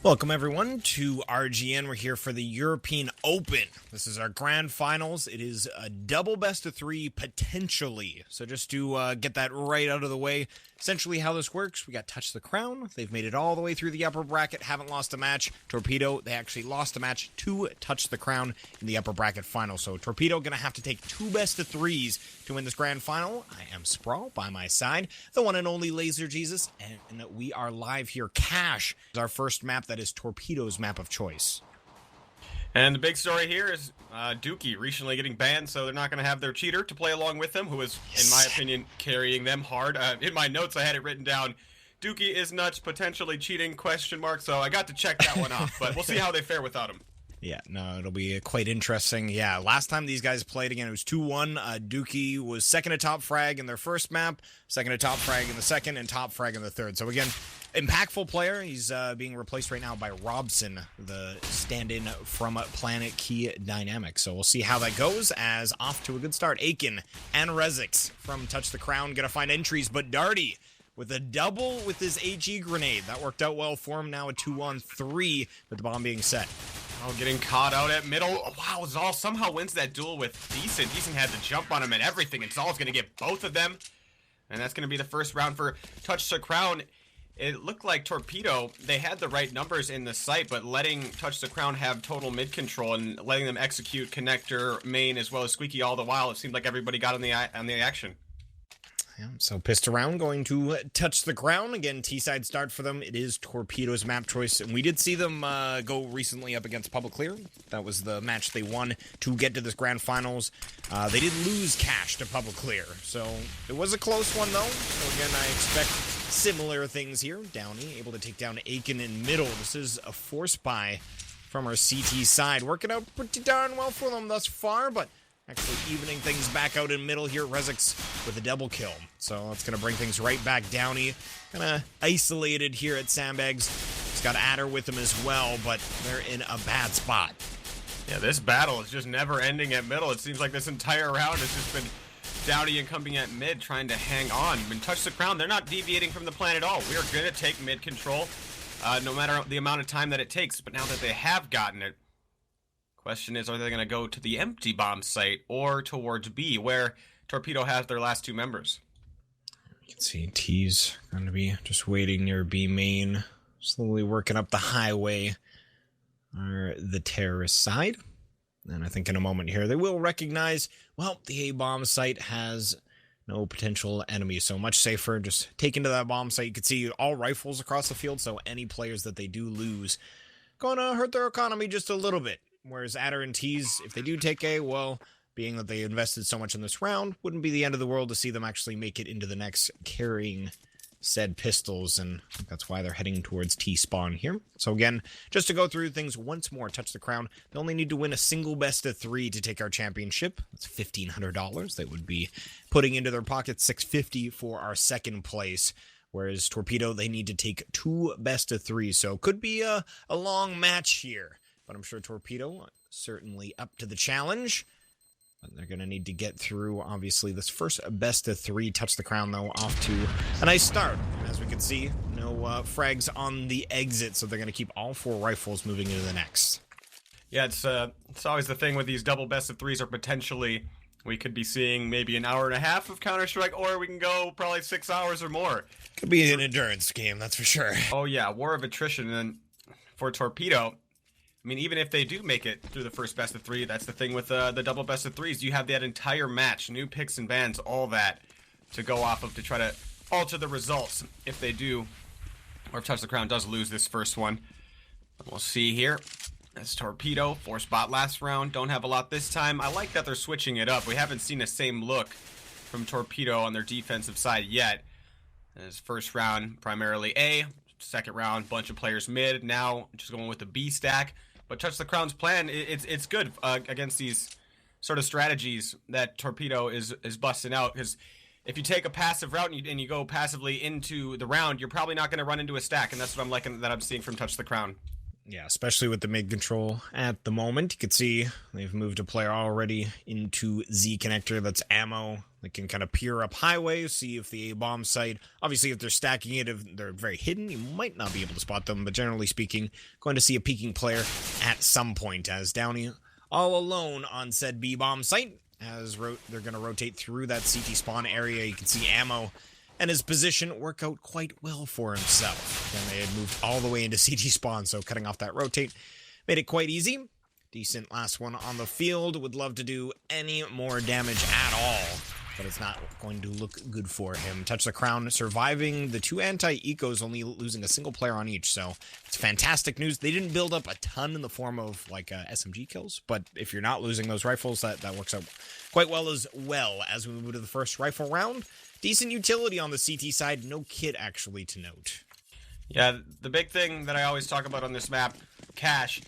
Welcome everyone to RGN. We're here for the European Open. This is our grand finals. It is a double best of three potentially. So just to get that right out of the way, essentially how this works, we got Touch the Crown. They've made it all the way through the upper bracket, haven't lost a match. Torpedo, they actually lost a match to Touch the Crown in the upper bracket final. So Torpedo going to have to take two best of threes to win this grand final. I am Sprawl by my side, the one and only Laser Jesus, and we are live here. Cash is our first map. That is Torpedo's map of choice. And the big story here is Dookie recently getting banned, so they're not going to have their cheater to play along with them, who is, in my opinion, carrying them hard. In my notes, I had it written down, Dookie is nuts, potentially cheating, question mark, so I got to check that one off, but we'll see how they fare without him. Yeah, no, it'll be quite interesting. Yeah, last time these guys played again, it was 2-1. Dookie was second to top frag in their first map, second to top frag in the second, and top frag in the third. So again, impactful player. He's being replaced right now by Robson, the stand-in from Planet Key Dynamics. So we'll see how that goes, as off to a good start. Aiken and Rezix from Touch the Crown gonna find entries, but Darty with a double with his HE grenade. That worked out well for him. Now a 2-on-3 with the bomb being set. Oh, getting caught out at middle. Oh, wow, Zal somehow wins that duel with Decent. Decent had to jump on him and everything, and Zal's going to get both of them. And that's going to be the first round for Touch the Crown. It looked like Torpedo, they had the right numbers in the site, but letting Touch the Crown have total mid control and letting them execute connector, main, as well as Squeaky all the while, it seemed like everybody got on the action. Yeah, so pissed around, going to Touch the Crown. Again, T-side start for them. It is Torpedo's map choice. And we did see them go recently up against Public Clear. That was the match they won to get to this grand finals. They did lose Cash to Public Clear. So it was a close one, though. So again, I expect similar things here. Downey able to take down Aiken in middle. This is a force buy from our CT side. Working out pretty darn well for them thus far, but actually evening things back out in middle here. Rezix with a double kill. So that's going to bring things right back. Downey kind of isolated here at Sandbags. He's got Adder with him as well, but they're in a bad spot. Yeah, this battle is just never ending at middle. It seems like this entire round has just been Downey incumbing at mid, trying to hang on. And Touch the Crown, they're not deviating from the plan at all. We are going to take mid control, no matter the amount of time that it takes. But now that they have gotten it, question is, are they going to go to the empty bomb site or towards B, where Torpedo has their last two members? You can see T's going to be just waiting near B main, slowly working up the highway, or the terrorist side. And I think in a moment here, they will recognize, well, the A bomb site has no potential enemies, so much safer. Just taking to that bomb site. You can see all rifles across the field, so any players that they do lose going to hurt their economy just a little bit. Whereas Adder and T's, if they do take A, well, being that they invested so much in this round, wouldn't be the end of the world to see them actually make it into the next carrying said pistols, and I think that's why they're heading towards T-spawn here. So again, just to go through things once more, Touch the Crown, they only need to win a single best of three to take our championship. That's $1,500. They would be putting into their pocket $650 for our second place. Whereas Torpedo, they need to take two best of three, so could be a long match here. But I'm sure Torpedo certainly up to the challenge. But they're going to need to get through, obviously, this first best of three. Touch the Crown, though, off to a nice start. As we can see, no frags on the exit, so they're going to keep all four rifles moving into the next. Yeah, it's always the thing with these double best of threes, or potentially we could be seeing maybe an hour and a half of Counter-Strike, or we can go probably 6 hours or more. Could be an endurance game, that's for sure. Oh, yeah, war of attrition. And then for Torpedo, I mean, even if they do make it through the first best of three, that's the thing with the double best of threes. You have that entire match, new picks and bans, all that to go off of to try to alter the results if they do, or if Touch the Crown does lose this first one. We'll see here. That's Torpedo, 4-spot last round. Don't have a lot this time. I like that they're switching it up. We haven't seen the same look from Torpedo on their defensive side yet. As first round, primarily A. Second round, bunch of players mid. Now, just going with the B stack. But Touch the Crown's plan, it's good against these sort of strategies that Torpedo is busting out. Because if you take a passive route and you go passively into the round, you're probably not going to run into a stack. And that's what I'm liking that I'm seeing from Touch the Crown. Yeah, especially with the mid control at the moment. You can see they've moved a player already into Z connector. That's ammo. They can kind of peer up highway, see if the A bomb site. Obviously, if they're stacking it, if they're very hidden, you might not be able to spot them. But generally speaking, going to see a peeking player at some point as Downey all alone on said B bomb site. As they're going to rotate through that CT spawn area. You can see ammo and his position work out quite well for himself. And they had moved all the way into CT spawn, so cutting off that rotate made it quite easy. Decent last one on the field. Would love to do any more damage at all, but it's not going to look good for him. Touch the crown, surviving the 2 anti-ecos, only losing a single player on each, so it's fantastic news. They didn't build up a ton in the form of, like, SMG kills, but if you're not losing those rifles, that works out quite well as we move to the first rifle round. Decent utility on the CT side, no kit actually to note. Yeah, the big thing that I always talk about on this map, cash,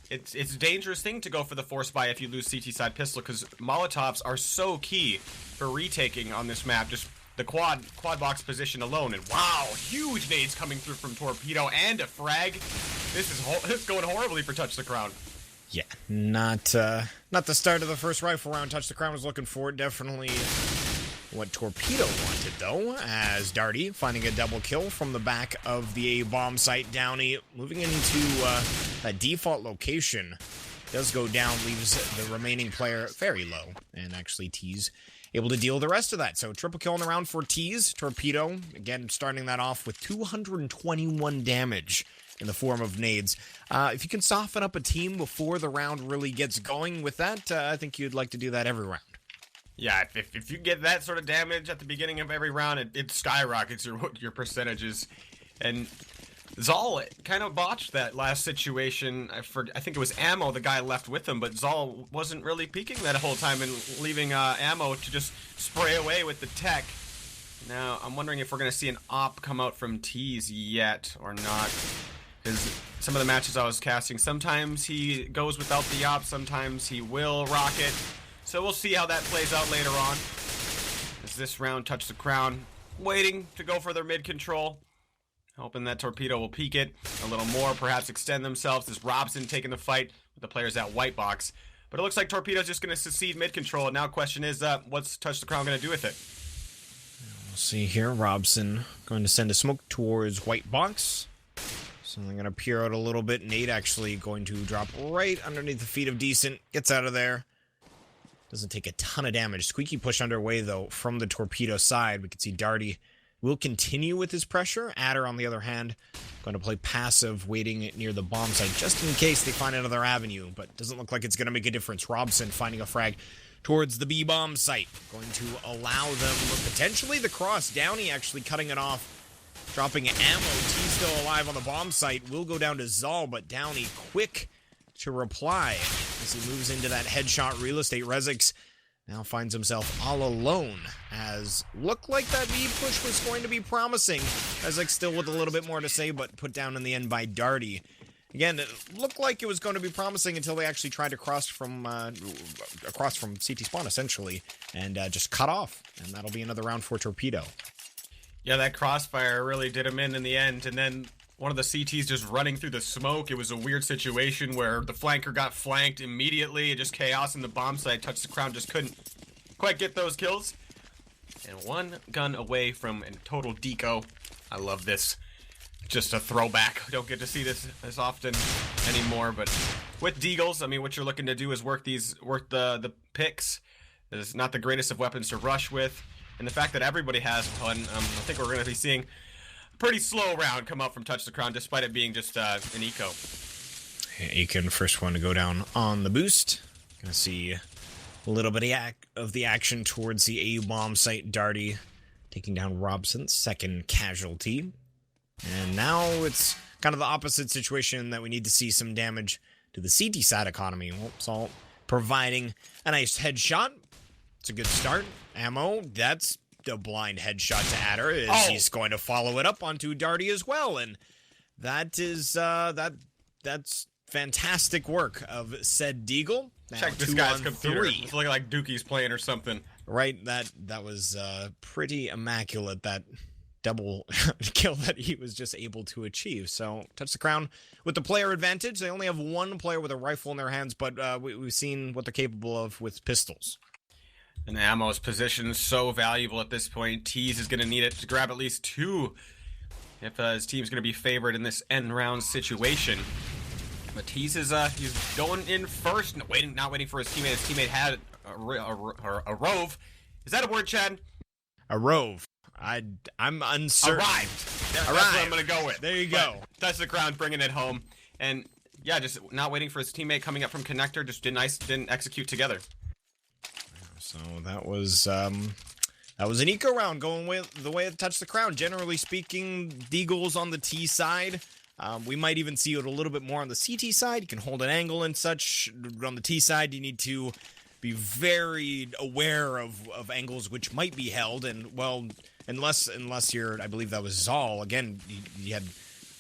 it's a dangerous thing to go for the force buy if you lose CT side pistol, because Molotovs are so key for retaking on this map. Just the quad box position alone, and wow, huge nades coming through from Torpedo and a frag. This is going horribly for Touch the Crown. Yeah, not the start of the first rifle round Touch the Crown was looking for. Definitely what Torpedo wanted, though, as Darty finding a double kill from the back of the A-bomb site. Downey moving into that default location. Does go down, leaves the remaining player very low, and actually T's able to deal the rest of that. So triple kill in the round for T's. Torpedo, again, starting that off with 221 damage in the form of nades. If you can soften up a team before the round really gets going with that, I think you'd like to do that every round. Yeah, if you get that sort of damage at the beginning of every round, it skyrockets your percentages. And Zal kind of botched that last situation. I think it was Ammo, the guy left with him, but Zal wasn't really peeking that whole time and leaving Ammo to just spray away with the tech. Now, I'm wondering if we're going to see an op come out from T's yet or not. Because some of the matches I was casting, sometimes he goes without the op, sometimes he will rock it. So we'll see how that plays out later on. As this round Touch the Crown, waiting to go for their mid control. Hoping that Torpedo will peek it a little more, perhaps extend themselves. This Robson taking the fight with the players at white box. But it looks like Torpedo's just going to succeed mid control. And now question is, what's Touch the Crown going to do with it? We'll see here. Robson going to send a smoke towards white box. So they're going to peer out a little bit. Nate actually going to drop right underneath the feet of Decent. Gets out of there. Doesn't take a ton of damage. Squeaky push underway, though, from the Torpedo side. We can see Darty will continue with his pressure. Adder, on the other hand, going to play passive, waiting near the bomb site, just in case they find another avenue. But doesn't look like it's going to make a difference. Robson finding a frag towards the B-bomb site. Going to allow them potentially the cross. Downey actually cutting it off. Dropping ammo. T still alive on the bomb site. Will go down to Zal, but Downey quick to reply as he moves into that headshot real estate. Rezix now finds himself all alone, as looked like that B push was going to be promising. Rezix still with a little bit more to say, but put down in the end by Darty. Again, it looked like it was going to be promising until they actually tried to cross from CT spawn, essentially, and just cut off. And that'll be another round for Torpedo. Yeah, that crossfire really did him in the end, and then one of the CTs just running through the smoke. It was a weird situation where the flanker got flanked immediately. It just chaos in the bomb site. Touch the Crown just couldn't quite get those kills. And one gun away from a total deco. I love this. Just a throwback. Don't get to see this as often anymore. But with deagles, I mean, what you're looking to do is work the picks. It's not the greatest of weapons to rush with. And the fact that everybody has one, I think we're going to be seeing pretty slow round come out from Touch the Crown, despite it being just an eco. Aiken, first one to go down on the boost. Gonna see a little bit of the action towards the A-bomb site. Darty taking down Robson, second casualty. And now it's kind of the opposite situation, that we need to see some damage to the CT side economy. Salt providing a nice headshot. It's a good start. Ammo, that's a blind headshot to Adder, as he's going to follow it up onto Darty as well, and that is that's fantastic work of said Deagle. Now, check this guy's computer. It's looking like Dookie's playing or something. Right, that was pretty immaculate. That double kill that he was just able to achieve. So Touch the Crown with the player advantage. They only have one player with a rifle in their hands, but we've seen what they're capable of with pistols. And ammo's position so valuable at this point. Tease is going to need it to grab at least 2 if his team's going to be favored in this end round situation. But Tease is he's going in first, not waiting for his teammate. His teammate had a rove. Is that a word, Chad? A rove. I'm uncertain. Arrived. That's what I'm gonna go with. There you go. Touch the Crown, bringing it home, and yeah, just not waiting for his teammate coming up from connector. Just didn't execute together. So that was an eco round going with the way it Touched the Crown. Generally speaking, Deagle's on the T side. We might even see it a little bit more on the CT side. You can hold an angle and such. On the T side, you need to be very aware of angles which might be held, and well, unless you're, I believe that was Zal again. He had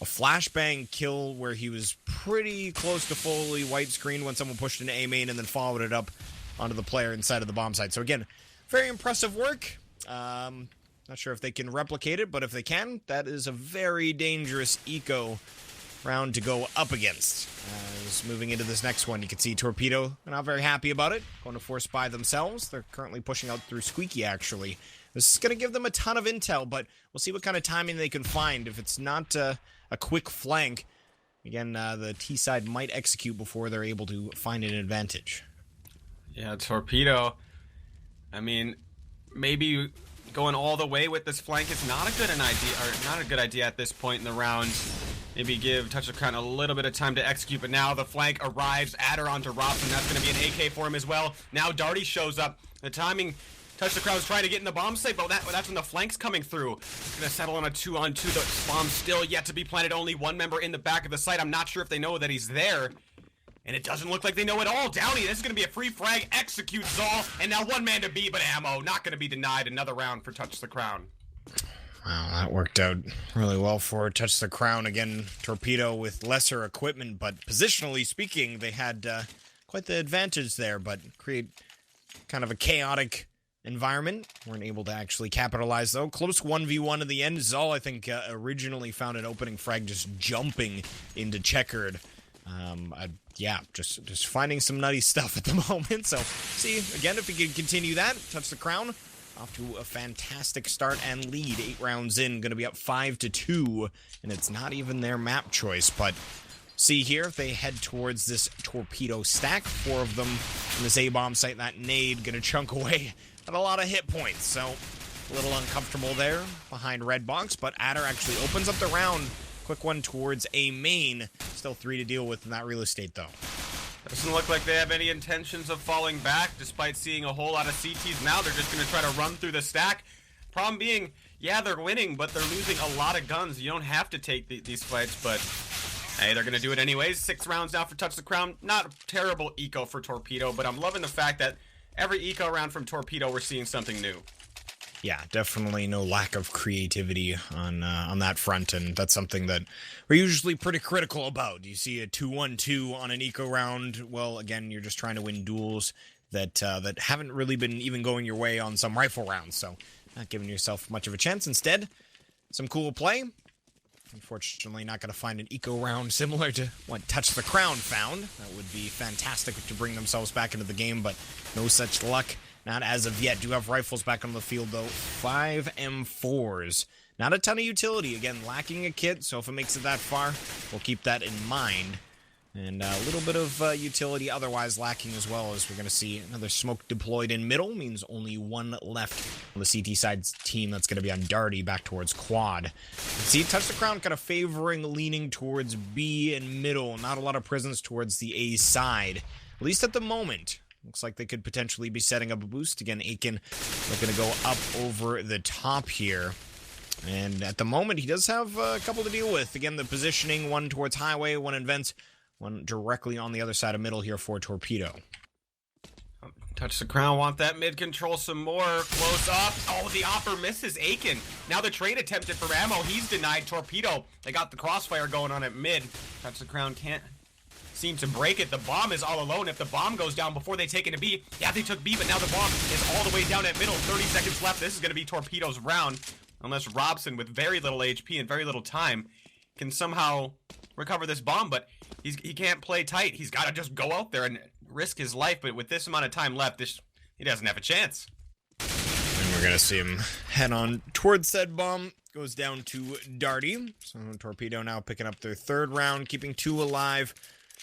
a flashbang kill where he was pretty close to fully white screen when someone pushed into A main and then followed it up onto the player inside of the bomb site. So again, very impressive work. Not sure if they can replicate it, but if they can, that is a very dangerous eco round to go up against. As moving into this next one, you can see Torpedo are not very happy about it. Going to force by themselves. They're currently pushing out through Squeaky, actually. This is going to give them a ton of intel, but we'll see what kind of timing they can find. If it's not a quick flank, again, the T side might execute before they're able to find an advantage. Yeah, Torpedo, I mean, maybe going all the way with this flank is not a good idea at this point in the round. Maybe give Touch the Crown a little bit of time to execute, but now the flank arrives. Adder onto Robson. That's going to be an AK for him as well. Now Darty shows up. The timing, Touch the Crown's trying to get in the bomb site, but that's when the flank's coming through. It's going to settle on a 2-on-2. The bomb's still yet to be planted. Only one member in the back of the site. I'm not sure if they know that he's there. And it doesn't look like they know at all. Downey, this is going to be a free frag. Execute Zal. And now one man to B, but ammo. Not going to be denied. Another round for Touch the Crown. Wow, that worked out really well for Touch the Crown. Again, Torpedo with lesser equipment, but positionally speaking, they had quite the advantage there, but create kind of a chaotic environment. Weren't able to actually capitalize, though. Close 1v1 in the end. Zal, I think, originally found an opening frag just jumping into checkered. Yeah, just finding some nutty stuff at the moment. So, see, again, if we can continue that, Touch the Crown off to a fantastic start and lead. 8 rounds in, going to be up 5-2, and it's not even their map choice. But see here, if they head towards this Torpedo stack, 4 of them in this A-bomb site, that nade going to chunk away at a lot of hit points. So, a little uncomfortable there behind Red Box, but Adder actually opens up the round. Quick one towards A main. Still 3 to deal with in that real estate, though. Doesn't look like they have any intentions of falling back, despite seeing a whole lot of CTs now. They're just going to try to run through the stack. Problem being, yeah, they're winning, but they're losing a lot of guns. You don't have to take these fights, but hey, they're going to do it anyways. 6 rounds now for Touch the Crown. Not a terrible eco for Torpedo, but I'm loving the fact that every eco round from Torpedo, we're seeing something new. Yeah, definitely no lack of creativity on that front, and that's something that we're usually pretty critical about. You see a 2-1-2 on an eco round, well, again, you're just trying to win duels that haven't really been even going your way on some rifle rounds, so not giving yourself much of a chance. Instead, some cool play. Unfortunately, not going to find an eco round similar to what Touch the Crown found. That would be fantastic to bring themselves back into the game, but no such luck. Not as of yet. Do have rifles back on the field, though. 5 M4s. Not a ton of utility. Again, lacking a kit, so if it makes it that far, we'll keep that in mind. And a little bit of utility otherwise lacking as well, as we're going to see another smoke deployed in middle. Means only 1 left on the CT side's team. That's going to be on Darty back towards quad. See, Touch the Crown kind of favoring, leaning towards B and middle. Not a lot of presence towards the A side. At least at the moment. Looks like they could potentially be setting up a boost. Again, Aiken looking to go up over the top here. And at the moment, he does have a couple to deal with. Again, the positioning, 1 towards highway, 1 in vents, 1 directly on the other side of middle here for Torpedo. Touch the Crown, want that mid control some more. Close up. Oh, the offer misses Aiken. Now the trade attempted for ammo. He's denied. Torpedo, they got the crossfire going on at mid. Touch the Crown can't seem to break it. The bomb is all alone. If the bomb goes down before they take it to B, yeah, they took B, but now the bomb is all the way down at middle. 30 seconds left. This is going to be Torpedo's round. unless Robson, with very little HP and very little time, can somehow recover this bomb. But he can't play tight. He's got to just go out there and risk his life. But with this amount of time left, he doesn't have a chance. And we're going to see him head on towards said bomb. Goes down to Darty. So Torpedo now picking up their third round, keeping 2 alive.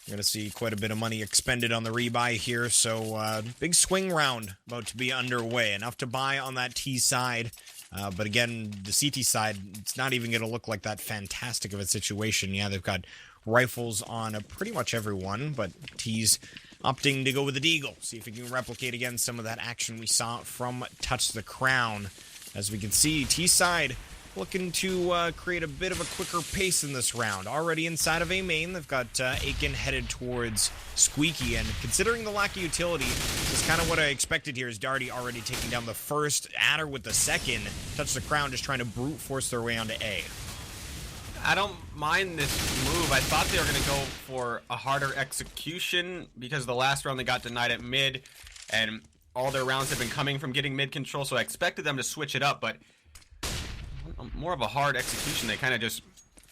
We're going to see quite a bit of money expended on the rebuy here. So big swing round about to be underway. Enough to buy on that T side. But again, the CT side, it's not even going to look like that fantastic of a situation. Yeah, they've got rifles on pretty much everyone, but T's opting to go with the Deagle. See if he can replicate again some of that action we saw from Touch the Crown. As we can see, T side looking to create a bit of a quicker pace in this round. Already inside of A main, they've got Aiken headed towards Squeaky, and considering the lack of utility, this is kind of what I expected here, is Darty already taking down the first, Adder with the second, Touch the Crown just trying to brute force their way onto A. I don't mind this move. I thought they were going to go for a harder execution because the last round they got denied at mid, and all their rounds have been coming from getting mid control, so I expected them to switch it up, but more of a hard execution. They kind of just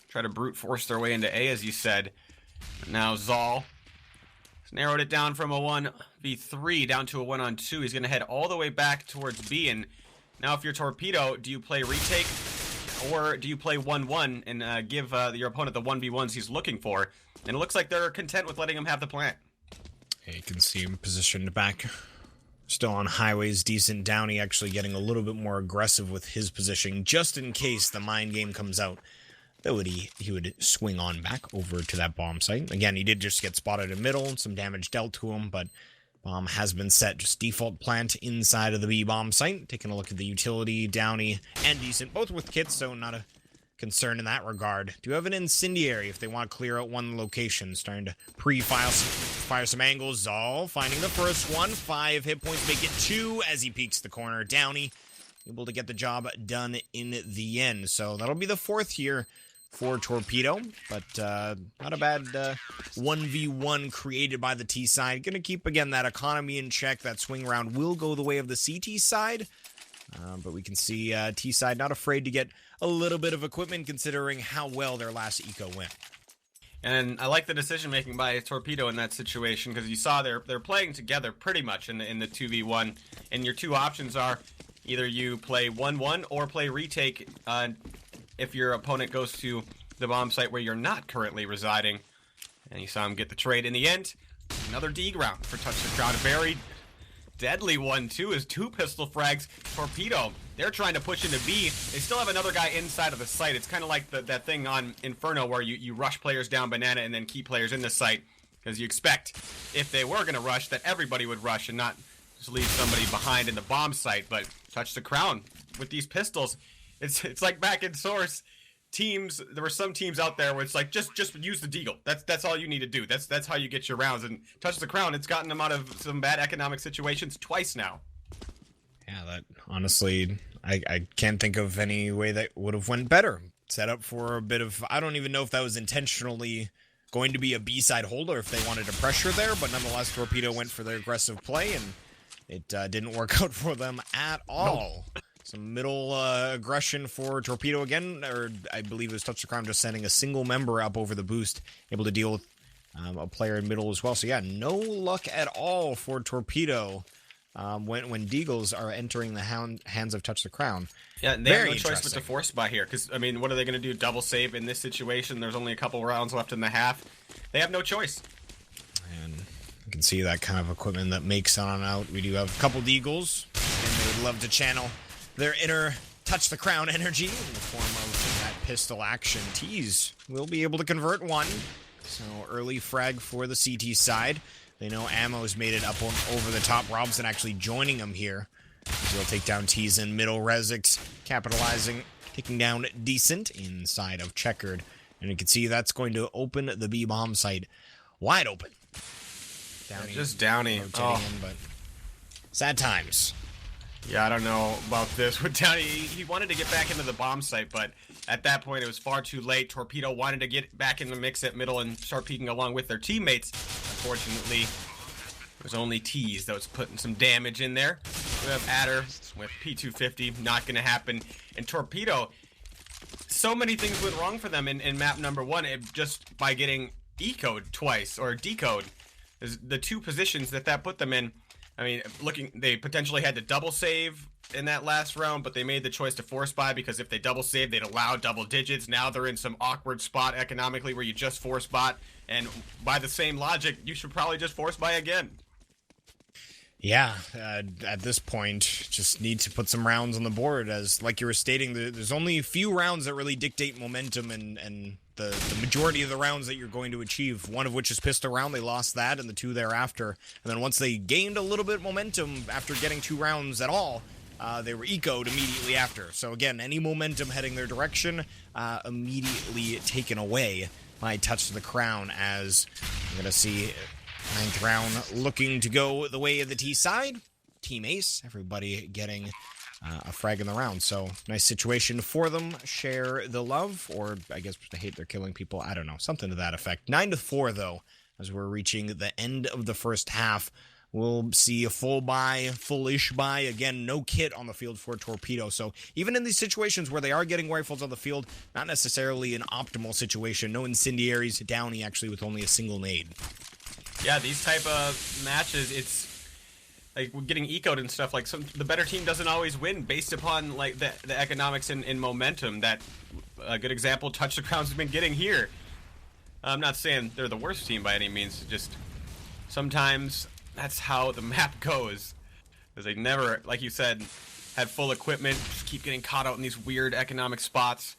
try to brute force their way into A, as you said. Now Zal has narrowed it down from a 1v3 down to a 1-on-2. He's going to head all the way back towards B, and now if you're Torpedo, do you play retake or do you play 1-1 and give your opponent the 1v1s he's looking for? And it looks like they're content with letting him have the plant. Yeah, you can see him positioned back. Still on highways, decent. Downey actually getting a little bit more aggressive with his positioning, just in case the mind game comes out. Though he would swing on back over to that bomb site. Again, he did just get spotted in middle, some damage dealt to him, but bomb has been set. Just default plant inside of the B bomb site. Taking a look at the utility, Downey and Decent, both with kits, so not a concern in that regard. Do have an incendiary if they want to clear out one location. Starting to fire some angles. Zal finding the first one. 5 hit points, make it 2 as he peeks the corner. Downey able to get the job done in the end. So that'll be the 4th here for Torpedo, but not a bad 1v1 created by the T side. Gonna keep, again, that economy in check. That swing round will go the way of the CT side, but we can see T side not afraid to get a little bit of equipment considering how well their last eco went. And I like the decision making by Torpedo in that situation, because you saw they're playing together pretty much in the 2v1, and your 2 options are either you play 1-1 or play retake if your opponent goes to the bomb site where you're not currently residing. And you saw him get the trade in the end. Another D ground for Touch the Crown. A very deadly one too, is 2 pistol frags. Torpedo, they're trying to push into B. They still have another guy inside of the site. It's kind of like that thing on Inferno where you rush players down Banana and then keep players in the site, because you expect, if they were going to rush, that everybody would rush and not just leave somebody behind in the bomb site. But Touch the Crown with these pistols, it's like back in Source teams. There were some teams out there where it's like just use the Deagle. That's all you need to do. That's how you get your rounds. And Touch the Crown, it's gotten them out of some bad economic situations twice now. Yeah, that honestly, I can't think of any way that would have went better. Set up for a bit of, I don't even know if that was intentionally going to be a B-side holder if they wanted to pressure there, but nonetheless, Torpedo went for their aggressive play, and it didn't work out for them at all. Nope. Some middle aggression for Torpedo again, or I believe it was Touch the Crown just sending a single member up over the boost, able to deal with a player in middle as well. So yeah, no luck at all for Torpedo when Deagles are entering the hands of Touch the Crown. Yeah, they have no choice but to force buy here, because, I mean, what are they going to do? Double save in this situation? There's only a couple rounds left in the half. They have no choice. And you can see that kind of equipment that makes on out. We do have a couple Deagles, and they would love to channel their inner Touch the Crown energy in the form of that pistol action. Tees will be able to convert one. So early frag for the CT side. They know Ammo's made it up over the top. Robson actually joining him here. He'll take down Tees in middle. Rezix capitalizing, taking down Decent inside of Checkered. And you can see that's going to open the B-bomb site wide open. Downey, just Downey. Oh. In, but sad times. Yeah, I don't know about this with Downey. He wanted to get back into the bomb site, but at that point it was far too late. Torpedo wanted to get back in the mix at middle and start peeking along with their teammates. Unfortunately, it was only Tees that was putting some damage in there. We have Adder with P250, not going to happen. And Torpedo, so many things went wrong for them in map number 1 just by getting E-code twice, or decode. The 2 positions that put them in. I mean, they potentially had to double save in that last round, but they made the choice to force buy because if they double save, they'd allow double digits. Now they're in some awkward spot economically where you just force bot, and by the same logic, you should probably just force buy again. Yeah, at this point, just need to put some rounds on the board. As like you were stating, there's only a few rounds that really dictate momentum and the majority of the rounds that you're going to achieve. One of which is pistol round. They lost that, and the 2 thereafter. And then once they gained a little bit of momentum after getting 2 rounds at all, they were ecoed immediately after. So again, any momentum heading their direction, immediately taken away by Touch to the Crown, as I'm going to see 9th round looking to go the way of the T side. Team Ace, everybody getting a frag in the round. So nice situation for them. Share the love, or I guess I hate they're killing people. I don't know, something to that effect. 9-4 though, as we're reaching the end of the first half. We'll see a full buy, full-ish buy. Again, no kit on the field for Torpedo. So even in these situations where they are getting rifles on the field, not necessarily an optimal situation. No incendiaries. Downey actually with only a single nade. Yeah, these type of matches, it's like we're getting ecoed and stuff. Like the better team doesn't always win based upon like the economics and momentum. That a good example, Touch the Crown's been getting here. I'm not saying they're the worst team by any means. Just sometimes that's how the map goes. Because they never, like you said, had full equipment. Just keep getting caught out in these weird economic spots.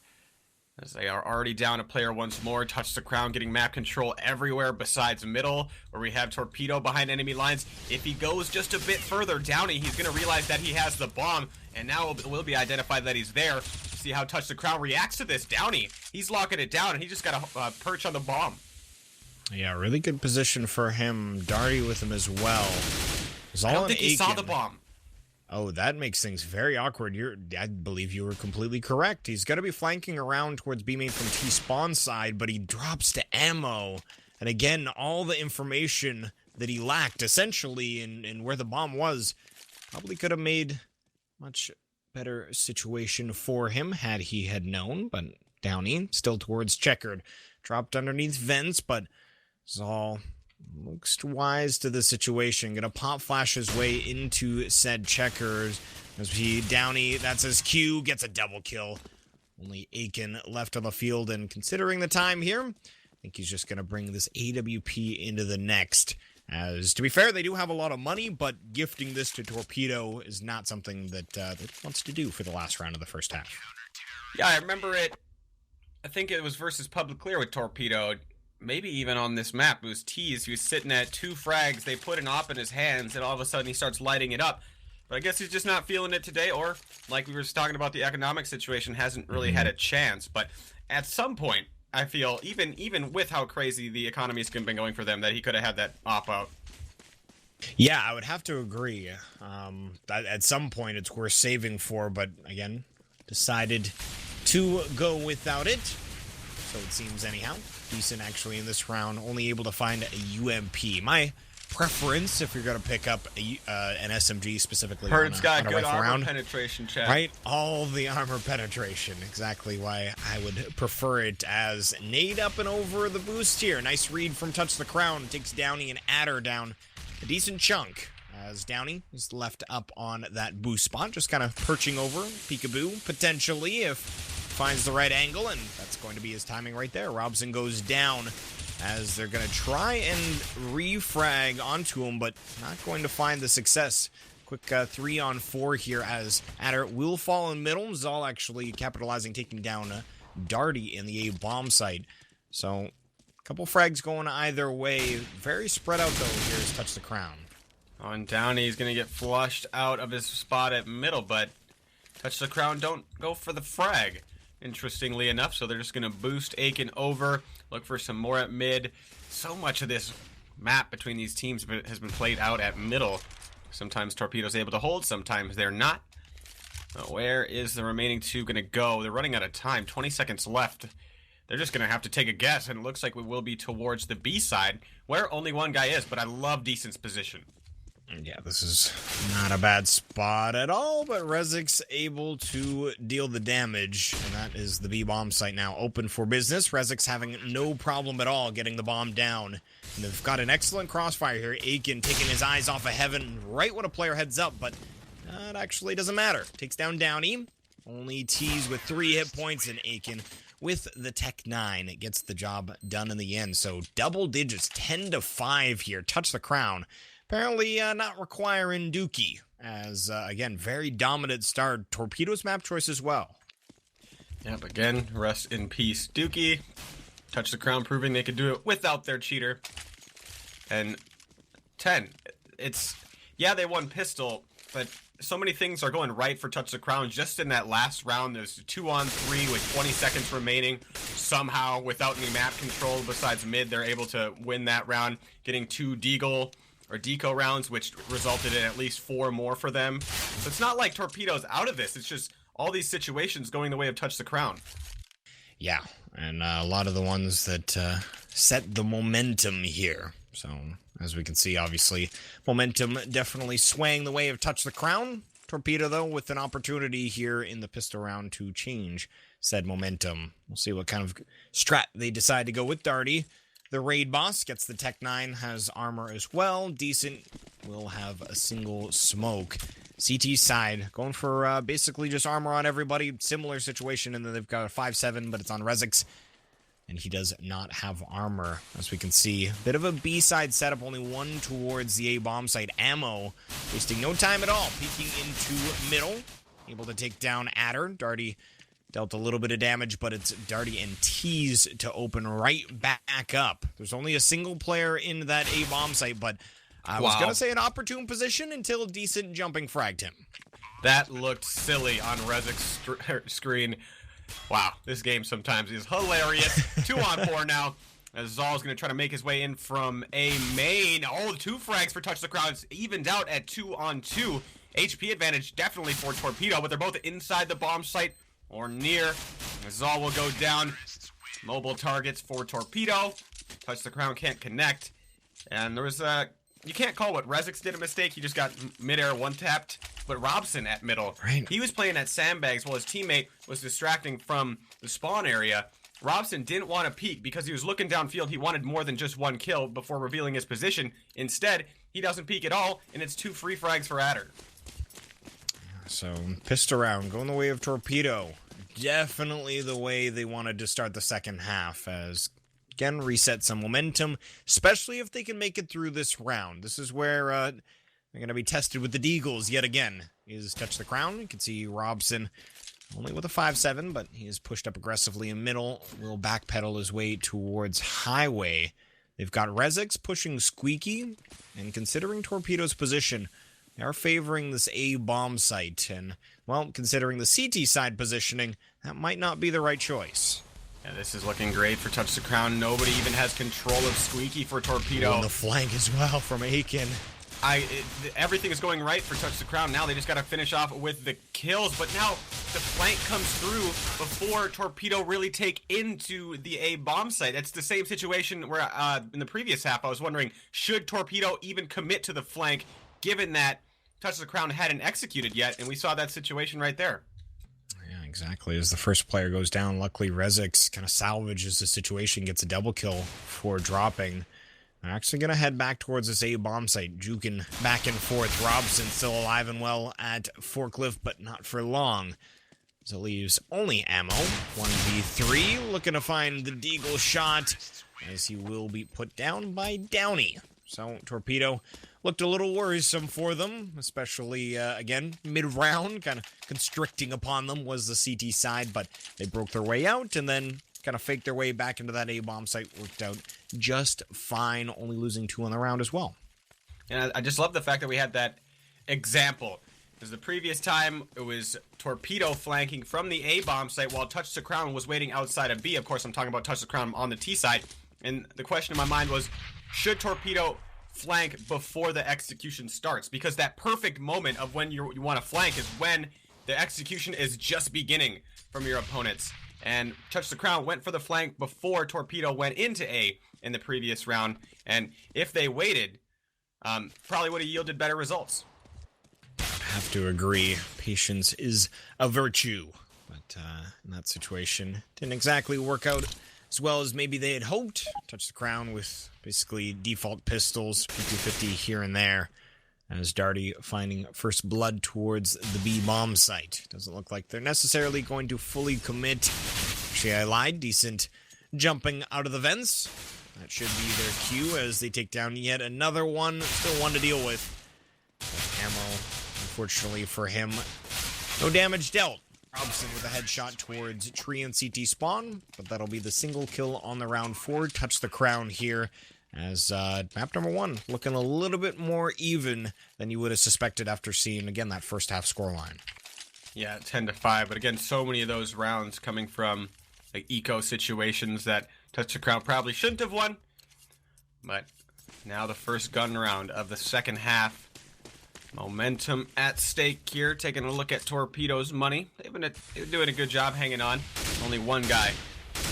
As they are already down a player once more. Touch the Crown getting map control everywhere besides middle, where we have Torpedo behind enemy lines. If he goes just a bit further, Downey, he's going to realize that he has the bomb, and now it will be identified that he's there. See how Touch the Crown reacts to this. Downey, he's locking it down, and he just got a perch on the bomb. Yeah, really good position for him. Darty with him as well. I don't think he saw the bomb. Oh, that makes things very awkward. I believe you were completely correct. He's going to be flanking around towards B main from T-spawn side, but he drops to ammo. And again, all the information that he lacked, essentially, in where the bomb was, probably could have made much better situation for him had he had known. But Downey, still towards checkered. Dropped underneath vents, but Zal looks wise to the situation. Gonna pop flash his way into said checkers. As Downey, that's his cue, gets a double kill. Only Aiken left on the field, and considering the time here, I think he's just gonna bring this AWP into the next. As, to be fair, they do have a lot of money, but gifting this to Torpedo is not something that that wants to do for the last round of the first half. Yeah, I remember it. I think it was versus Public Clear with Torpedo. Maybe even on this map, it was Tease. He was sitting at 2 frags. They put an op in his hands, and all of a sudden he starts lighting it up. But I guess he's just not feeling it today, or like we were just talking about, the economic situation hasn't really had a chance. But at some point, I feel, even with how crazy the economy's been going for them, that he could have had that op out. Yeah, I would have to agree. At some point, it's worth saving for, but again, decided to go without it. So it seems anyhow. Decent actually in this round, only able to find a UMP. My preference, if you're going to pick up an SMG specifically, Heard's got good armor round, penetration, Chad. right? All the armor penetration, exactly why I would prefer it. As nade up and over the boost here. Nice read from Touch the Crown, takes Downey and Adder down a decent chunk. As Downey is left up on that boost spot, just kind of perching over, peekaboo, potentially, if finds the right angle, and that's going to be his timing right there. Robson goes down as they're going to try and refrag onto him, but not going to find the success. Quick 3-on-4 here as Adder will fall in middle. Zal actually capitalizing, taking down Darty in the A bomb site. So, a couple frags going either way. Very spread out, though. Here's Touch the Crown. On Downey, he's going to get flushed out of his spot at middle, but Touch the Crown don't go for the frag, interestingly enough. So they're just going to boost Aiken over, look for some more at mid. So much of this map between these teams has been played out at middle. Sometimes Torpedo's able to hold, sometimes they're not. Where is the remaining 2 going to go? They're running out of time, 20 seconds left. They're just going to have to take a guess, and it looks like we will be towards the B side, where only one guy is, but I love Decent's position. Yeah, this is not a bad spot at all, but Rezik's able to deal the damage, and that is the B-bomb site now open for business. Rezik's having no problem at all getting the bomb down. And they've got an excellent crossfire here. Aiken taking his eyes off of Heaven right when a player heads up, but that actually doesn't matter. Takes down Downey. Only T's with 3 hit points, and Aiken with the Tech 9. It gets the job done in the end. So double digits, 10-5 here. Touch the crown. Apparently not requiring Dookie, as, again, very dominant start. Torpedo's map choice as well. Yep, again, rest in peace, Dookie. Touch the crown, proving they could do it without their cheater. And 10. Yeah, they won pistol, but so many things are going right for Touch the Crown. Just in that last round, there's 2-on-3 with 20 seconds remaining. Somehow, without any map control besides mid, they're able to win that round, getting 2 Deco rounds, which resulted in at least 4 more for them. So it's not like Torpedo's out of this. It's just all these situations going the way of Touch the Crown. Yeah, and a lot of the ones that set the momentum here. So, as we can see, obviously, momentum definitely swaying the way of Touch the Crown. Torpedo, though, with an opportunity here in the pistol round to change said momentum. We'll see what kind of strat they decide to go with. Darty, the raid boss, gets the Tech 9, has armor as well. Decent will have a single smoke. CT side, going for basically just armor on everybody. Similar situation, and then they've got a 5-7, but it's on Rezix. And he does not have armor, as we can see. Bit of a B-side setup, only 1 towards the A-bomb site. Ammo, wasting no time at all. Peeking into middle, able to take down Adder. Darty dealt a little bit of damage, but it's Darty and Tease to open right back up. There's only a single player in that A-bomb site, but I was going to say an opportune position until Decent jumping fragged him. That looked silly on Rezik's screen. Wow, this game sometimes is hilarious. 2-on-4 now, as Zal's going to try to make his way in from A main. Oh, 2 frags for Touch the Crown. It's evened out at 2-on-2. HP advantage definitely for Torpedo, but they're both inside the bomb site or near. Zal will go down. Mobile targets for Torpedo. Touch the Crown can't connect. And there was you can't call what Rezix did a mistake. He just got midair one-tapped. But Robson at middle, right. He was playing at sandbags while his teammate was distracting from the spawn area. Robson didn't want to peek because he was looking downfield. He wanted more than just 1 kill before revealing his position. Instead, he doesn't peek at all, and it's 2 free frags for Adder. So, pissed around, going the way of Torpedo. Definitely the way they wanted to start the second half, as, again, reset some momentum, especially if they can make it through this round. This is where they're going to be tested with the Deagles yet again. Is Touch the Crown. You can see Robson only with a 5-7, but he is pushed up aggressively in middle. Will backpedal his way towards Highway. They've got Rezix pushing Squeaky, and considering Torpedo's position, they are favoring this A-bomb site. And, well, considering the CT side positioning, that might not be the right choice. Yeah, this is looking great for Touch the Crown. Nobody even has control of Squeaky for Torpedo. On the flank as well from Aiken. Everything is going right for Touch the Crown. Now they just got to finish off with the kills, but now the flank comes through before Torpedo really take into the A-bomb site. It's the same situation where in the previous half I was wondering, should Torpedo even commit to the flank given that Touch the Crown hadn't executed yet, and we saw that situation right there. Yeah, exactly. As the first player goes down, luckily Rezix kind of salvages the situation, gets a double kill for dropping. They're actually going to head back towards this A-bomb site, juking back and forth. Robson still alive and well at Forklift, but not for long. So it leaves only ammo. 1v3, looking to find the Deagle shot, as he will be put down by Downey. So Torpedo looked a little worrisome for them, especially, again, mid-round, kind of constricting upon them was the CT side, but they broke their way out and then kind of faked their way back into that A-bomb site. Worked out just fine, only losing 2 on the round as well. And I just love the fact that we had that example. Because the previous time, it was Torpedo flanking from the A-bomb site while Touch the Crown was waiting outside of B. Of course, I'm talking about Touch the Crown on the T side. And the question in my mind was, should Torpedo flank before the execution starts? Because that perfect moment of when you want to flank is when the execution is just beginning from your opponents. And Touch the Crown went for the flank before Torpedo went into A in the previous round. And if they waited, probably would have yielded better results. Have to agree. Patience is a virtue. But in that situation, didn't exactly work out as well as maybe they had hoped. Touch the crown with basically default pistols, 50-50 here and there. As Darty finding first blood towards the B bomb site. Doesn't look like they're necessarily going to fully commit. Actually, I lied. Decent jumping out of the vents. That should be their cue as they take down yet another one. Still one to deal with. But ammo, unfortunately for him, no damage dealt. Robson with a headshot towards tree and CT spawn, but that'll be the single kill on the round 4. Touch the crown here as map number 1 looking a little bit more even than you would have suspected after seeing, again, that first half scoreline. Yeah, 10-5, but again, so many of those rounds coming from like eco situations that Touch the Crown probably shouldn't have won. But now the first gun round of the second half. Momentum at stake here. Taking a look at Torpedo's money. They've been doing a good job hanging on. Only one guy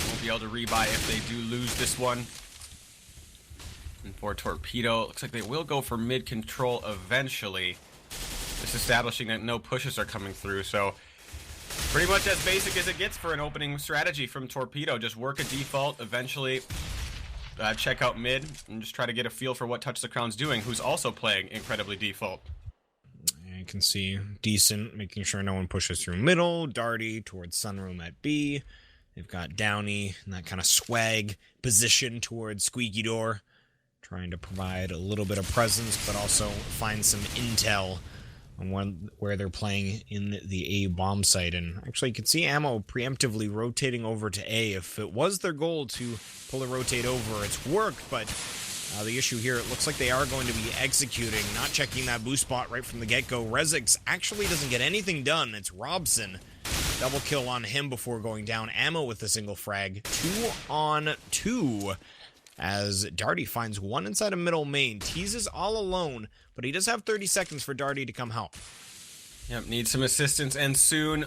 won't be able to rebuy if they do lose this one. And for Torpedo, looks like they will go for mid control eventually. Just establishing that no pushes are coming through. So pretty much as basic as it gets for an opening strategy from Torpedo. Just work a default, eventually check out mid, and just try to get a feel for what Touch the Crown's doing, who's also playing incredibly default. You can see Decent making sure no one pushes through middle. Darty towards Sunroom at B. They've got Downey in that kind of swag position towards Squeaky Door. Trying to provide a little bit of presence, but also find some intel on where they're playing in the A bomb site. And actually, you can see Ammo preemptively rotating over to A. If it was their goal to pull a rotate over, it's worked, but the issue here, it looks like they are going to be executing, not checking that boost spot right from the get-go. Rezix actually doesn't get anything done. It's Robson. Double kill on him before going down. Ammo with a single frag. 2 on 2. As Darty finds one inside of middle main. Teases all alone, but he does have 30 seconds for Darty to come help. Yep, needs some assistance, and soon.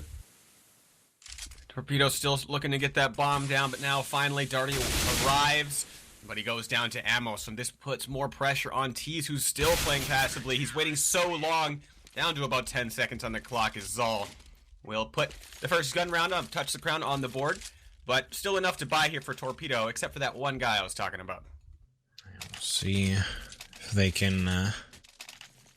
Torpedo still looking to get that bomb down, but now finally Darty arrives. But he goes down to Ammo, so this puts more pressure on Tease, who's still playing passively. He's waiting so long, down to about 10 seconds on the clock, as Zal will put the first gun round of Touch the Crown on the board. But still enough to buy here for Torpedo, except for that one guy I was talking about. We'll see if they can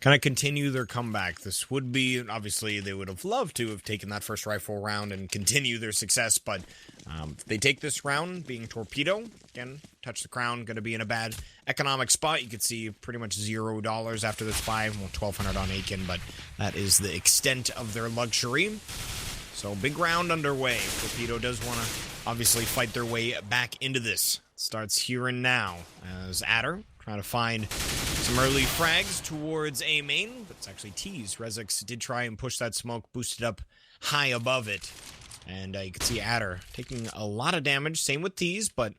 kind of continue their comeback. This would be, obviously, they would have loved to have taken that first rifle round and continue their success, but if they take this round, being Torpedo, again, Touch the Crown, going to be in a bad economic spot. You could see pretty much $0 after this buy, well, 1,200 on Aiken, but that is the extent of their luxury. So, big round underway. Torpedo does want to obviously fight their way back into this. Starts here and now as Adder trying to find some early frags towards A main, but it's actually Tease. Rezix did try and push that smoke, boosted up high above it. And you can see Adder taking a lot of damage, same with Tease, but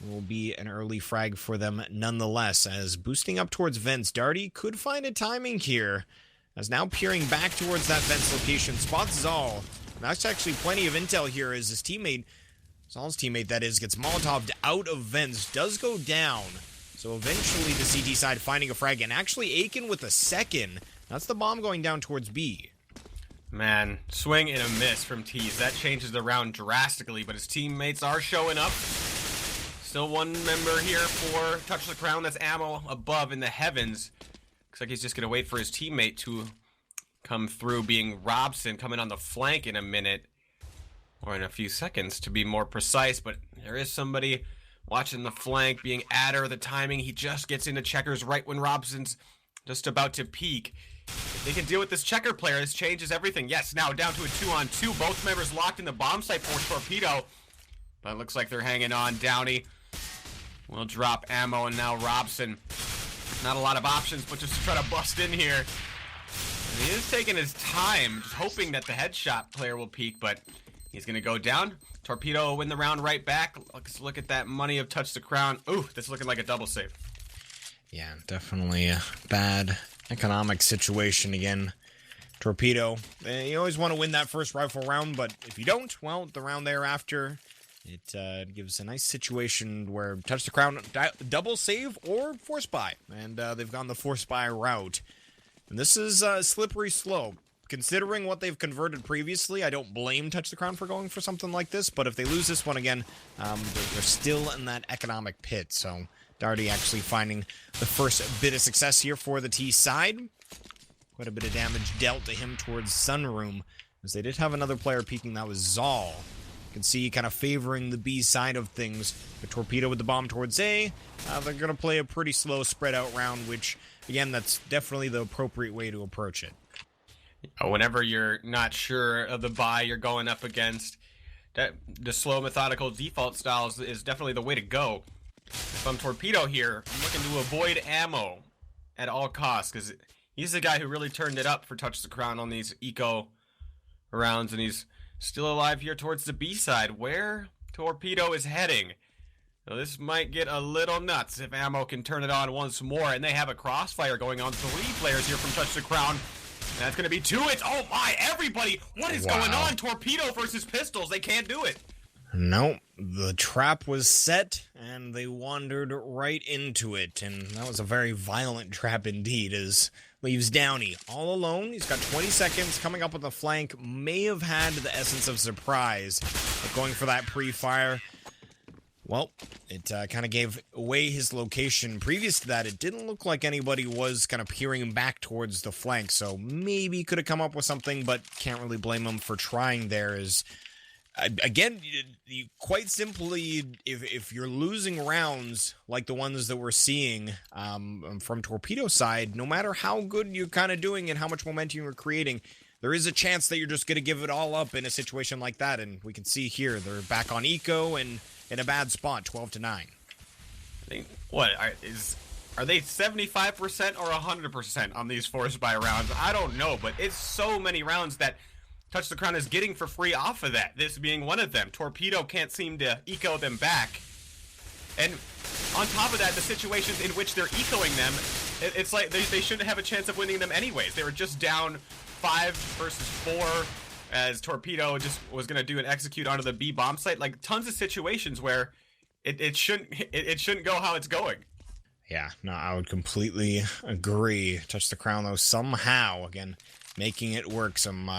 it will be an early frag for them nonetheless. As boosting up towards vents, Darty could find a timing here. As now peering back towards that vents location, spots Zal. That's actually plenty of intel here as his teammate, Zal's teammate that is, gets Molotov'd out of vents, does go down. So eventually the CT side finding a frag, and actually Aiken with a second. That's the bomb going down towards B. Man, swing and a miss from Tease. That changes the round drastically, but his teammates are showing up. Still one member here for Touch the Crown. That's Ammo above in the heavens. Looks like he's just going to wait for his teammate to come through, being Robson, coming on the flank in a minute. Or in a few seconds, to be more precise. But there is somebody watching the flank, being Adder. The timing, he just gets into checkers right when Robson's just about to peak. If they can deal with this checker player, this changes everything. Yes, now down to a 2-on-2. Both members locked in the bomb site for Torpedo. But it looks like they're hanging on. Downey will drop Ammo, and now Robson. Not a lot of options, but just to try to bust in here. And he is taking his time, just hoping that the headshot player will peek, but he's going to go down. Torpedo will win the round right back. Let's look at that money of Touch the Crown. Ooh, this is looking like a double save. Yeah, definitely a bad economic situation again. Torpedo, you always want to win that first rifle round, but if you don't, well, the round thereafter, It gives a nice situation where Touch the Crown double save or force buy, and they've gone the force buy route. And this is a slippery slope. Considering what they've converted previously, I don't blame Touch the Crown for going for something like this, but if they lose this one again, they're still in that economic pit. So Darty actually finding the first bit of success here for the T side. Quite a bit of damage dealt to him towards Sunroom, as they did have another player peeking. That was Zal. You can see kind of favoring the B side of things. The Torpedo with the bomb towards A. They're going to play a pretty slow spread out round, which, again, that's definitely the appropriate way to approach it. Whenever you're not sure of the buy you're going up against, the slow, methodical default styles is definitely the way to go. If I'm Torpedo here, I'm looking to avoid ammo at all costs, because he's the guy who really turned it up for Touch the Crown on these eco rounds, and he's still alive here towards the B side, where Torpedo is heading. So this might get a little nuts if ammo can turn it on once more, and they have a crossfire going on. 3 players here from Touch the Crown. That's going to be 2 hits. Oh my, everybody! What is going on? Torpedo versus pistols. They can't do it. No, the trap was set, and they wandered right into it. And that was a very violent trap indeed, as leaves Downey all alone. He's got 20 seconds coming up with a flank. May have had the essence of surprise, but going for that pre-fire. Well, it kind of gave away his location. Previous to that, it didn't look like anybody was kind of peering back towards the flank, so maybe he could have come up with something, but can't really blame him for trying there. As again, you quite simply, if you're losing rounds like the ones that we're seeing from Torpedo side, no matter how good you're kind of doing and how much momentum you're creating, there is a chance that you're just going to give it all up in a situation like that. And we can see here, they're back on eco and in a bad spot, 12-9. What are they 75% or 100% on these force buy rounds? I don't know, but it's so many rounds that Touch the Crown is getting for free off of that, this being one of them. Torpedo can't seem to eco them back. And on top of that, the situations in which they're ecoing them, it's like they shouldn't have a chance of winning them anyways. They were just down 5 versus 4, as Torpedo just was going to do an execute onto the B bomb site. Like, tons of situations where it shouldn't go how it's going. Yeah, no, I would completely agree. Touch the Crown, though, somehow, again, making it work. Some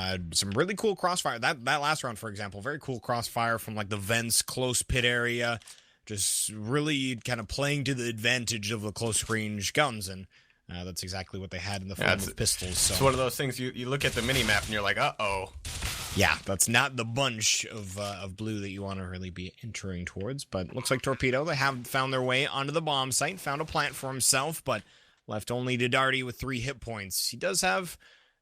really cool crossfire. That last round, for example, very cool crossfire from, like, the vents, close pit area. Just really kind of playing to the advantage of the close-range guns, and that's exactly what they had in the form of pistols. So. It's one of those things, you look at the mini-map and you're like, uh-oh. Yeah, that's not the bunch of blue that you want to really be entering towards, but looks like Torpedo, they have found their way onto the bomb site, found a plant for himself, but left only to Darty with 3 hit points. He does have,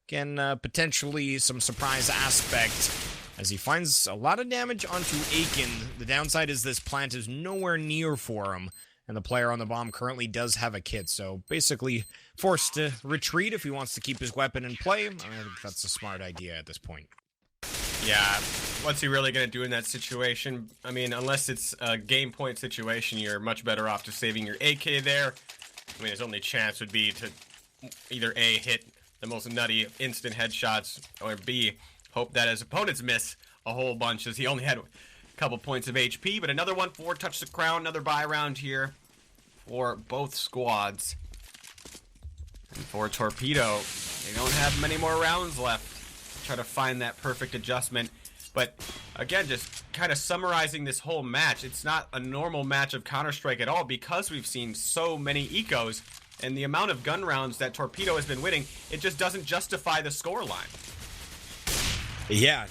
again, potentially some surprise aspect, as he finds a lot of damage onto Aiken. The downside is this plant is nowhere near for him, and the player on the bomb currently does have a kit, so basically forced to retreat if he wants to keep his weapon in play. I think that's a smart idea at this point. Yeah, what's he really going to do in that situation? I mean, unless it's a game point situation, you're much better off just saving your AK there. I mean, his only chance would be to either A, hit the most nutty instant headshots, or B, hope that his opponents miss a whole bunch, as he only had a couple points of HP. But another one for Touch the Crown, another buy round here for both squads. And for Torpedo, they don't have many more rounds left. Try to find that perfect adjustment. But again, just kind of summarizing this whole match, it's not a normal match of Counter-Strike at all, because we've seen so many ecos, and the amount of gun rounds that Torpedo has been winning, it just doesn't justify the scoreline. Yeah,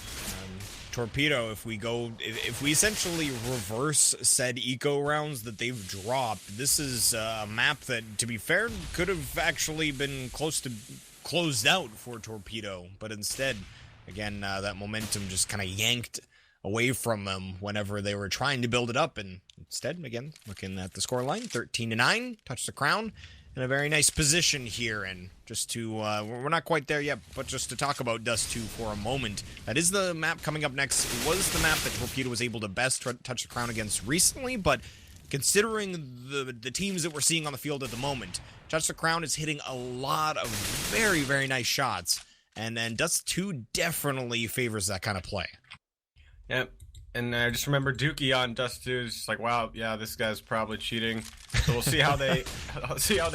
Torpedo, if we essentially reverse said eco rounds that they've dropped, this is a map that, to be fair, could have actually been closed out for Torpedo, but instead, again, that momentum just kind of yanked away from them whenever they were trying to build it up, and instead, again, looking at the scoreline, 13-9, Touch the Crown in a very nice position here. And just to, we're not quite there yet, but just to talk about Dust 2 for a moment, that is the map coming up next. It was the map that Torpedo was able to best Touch the Crown against recently, but considering the teams that we're seeing on the field at the moment, Touch the Crown is hitting a lot of very, very nice shots, and Dust 2 definitely favors that kind of play. Yeah, And I just remember Dookie on Dust 2 is just like, wow, yeah, this guy's probably cheating. So we'll see how they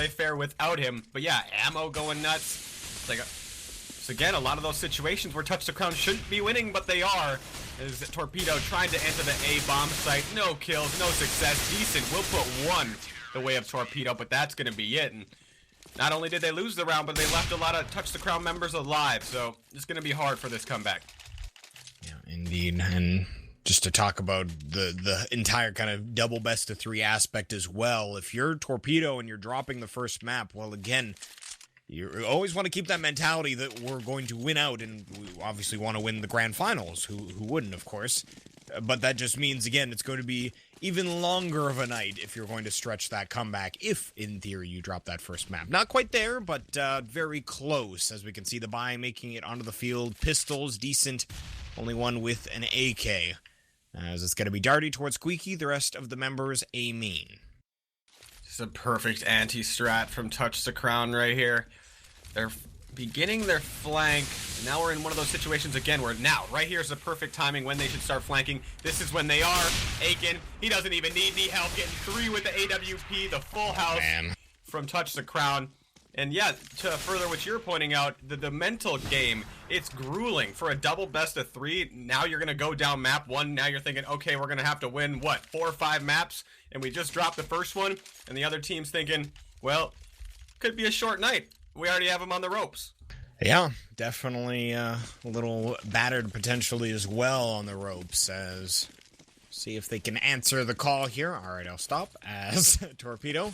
fare without him. But yeah, ammo going nuts. It's like, so again, a lot of those situations where Touch the Crown shouldn't be winning, but they are. Is Torpedo trying to enter the A bomb site? No kills, no success. Decent. We'll put one the way of Torpedo, but that's going to be it. And not only did they lose the round, but they left a lot of Touch the Crown members alive. So it's going to be hard for this comeback. Yeah, indeed. And just to talk about the entire kind of double best of 3 aspect as well, if you're Torpedo and you're dropping the first map, well, again, you always want to keep that mentality that we're going to win out, and we obviously want to win the grand finals. Who wouldn't, of course? But that just means, again, it's going to be even longer of a night if you're going to stretch that comeback, if, in theory, you drop that first map. Not quite there, but very close, as we can see the buy making it onto the field. Pistols, decent, only one with an AK. As it's going to be Darty towards Squeaky, the rest of the members a main. This is a perfect anti-strat from Touch the Crown right here. They're beginning their flank. Now we're in one of those situations again where now, right here is the perfect timing when they should start flanking. This is when they are. Aiken, he doesn't even need any help. Getting 3 with the AWP, the full house from Touch the Crown. And yeah, to further what you're pointing out, the mental game, it's grueling. For a double best of 3, now you're going to go down map 1. Now you're thinking, okay, we're going to have to win, what, 4 or 5 maps? And we just dropped the first one. And the other team's thinking, well, could be a short night. We already have them on the ropes. Yeah, definitely a little battered potentially as well on the ropes. As see if they can answer the call here. All right, I'll stop as Torpedo.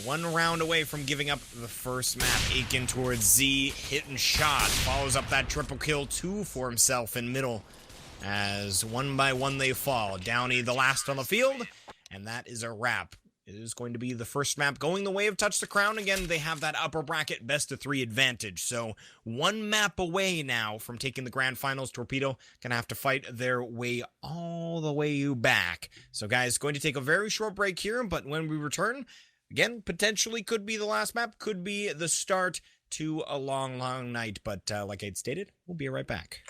1 round away from giving up the first map. Aiken towards Z, hit and shot. Follows up that triple kill, 2 for himself in middle. As 1 by 1 they fall. Downey the last on the field, and that is a wrap. It is going to be the first map going the way of Touch the Crown. Again, they have that upper bracket best of 3 advantage. So 1 map away now from taking the grand finals. Torpedo gonna have to fight their way all the way back. So guys, going to take a very short break here, but when we return, again, potentially could be the last map, could be the start to a long, long night. But like I'd stated, we'll be right back.